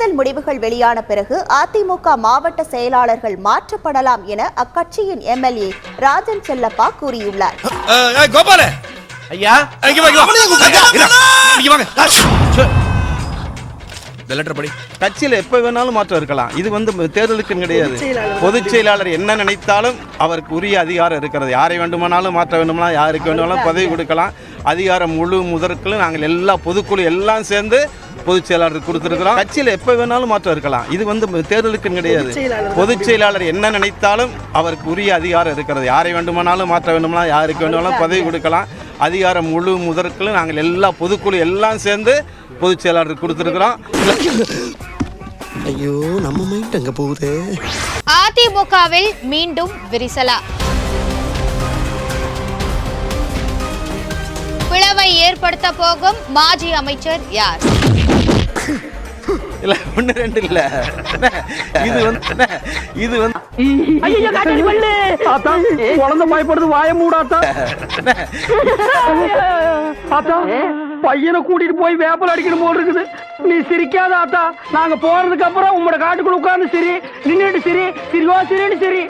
தேர்தல் முடிவுகள் வெளியான பிறகு அதிமுக மாவட்ட செயலாளர்கள் மாற்றப்படலாம் என அக்கட்சியின் எம்எல்ஏ ராஜன் செல்லப்பா கூறியுள்ளார். கட்சியில் எப்ப வேணாலும் மாற்றம் இருக்கலாம். இது தேர்தலுக்கு கிடையாது. பொதுச் செயலாளர் என்ன நினைத்தாலும் அவருக்கு உரிய அதிகாரம் இருக்கிறது. யாரை வேண்டுமானாலும் மாற்ற வேண்டுமானாலும், யாருக்கு வேண்டுமானாலும் பதவி கொடுக்கலாம். அதிகாரம் முழு முதற்குள்ள நாங்கள் எல்லா பொதுக்குழு எல்லாம் சேர்ந்து பொதுச் செயலாளர் கொடுத்திருக்கிறோம். கட்சியில் எப்ப வேணாலும் மாற்றம் இருக்கலாம். இது தேர்தலுக்கு கிடையாது. பொதுச் செயலாளர் என்ன நினைத்தாலும் அவருக்கு உரிய அதிகாரம் இருக்கிறது. யாரை வேண்டுமானாலும் மாற்ற வேண்டுமானாலும், யாருக்கு வேண்டுமானாலும் பதவி கொடுக்கலாம். அதிகாரம் முழு முதற்குள்ள நாங்கள் எல்லா பொதுக்குழு எல்லாம் சேர்ந்து பொதுச் செயலாளர் கொடுத்திருக்கிறோம். ஐயோ, நம்ம மைண்ட் அங்க போகுது. அதிமுகவில் மீண்டும் விரிசலா? பிளவை ஏற்படுத்த போகும் மாஜி அமைச்சர் யார்? இல்ல, ஒண்ணு ரெண்டு இல்ல. இது குழந்தை பயப்படுது, வாய மூடாத்தா. பையனை கூட்டிட்டு போய் வேப்பல் அடிக்கணும் போல் இருக்குது. நீ சிரிக்காத ஆத்தா. நாங்க போறதுக்கு அப்புறம் உங்களோட காட்டுக்குள்ள உட்கார்ந்து சரி, நின்னுட்டு சரி, சிரிவா சரின்னு சரி.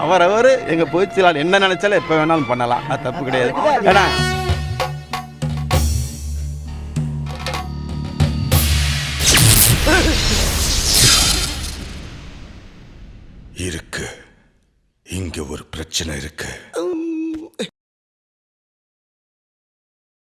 அவரவர் எங்க பொதுச் செயலாளர் என்ன நினைச்சாலும் எப்ப வேணாலும் பண்ணலாம். அது தப்பு கிடையாது. ஏன்னா இருக்கு, இங்க ஒரு பிரச்சனை இருக்கு.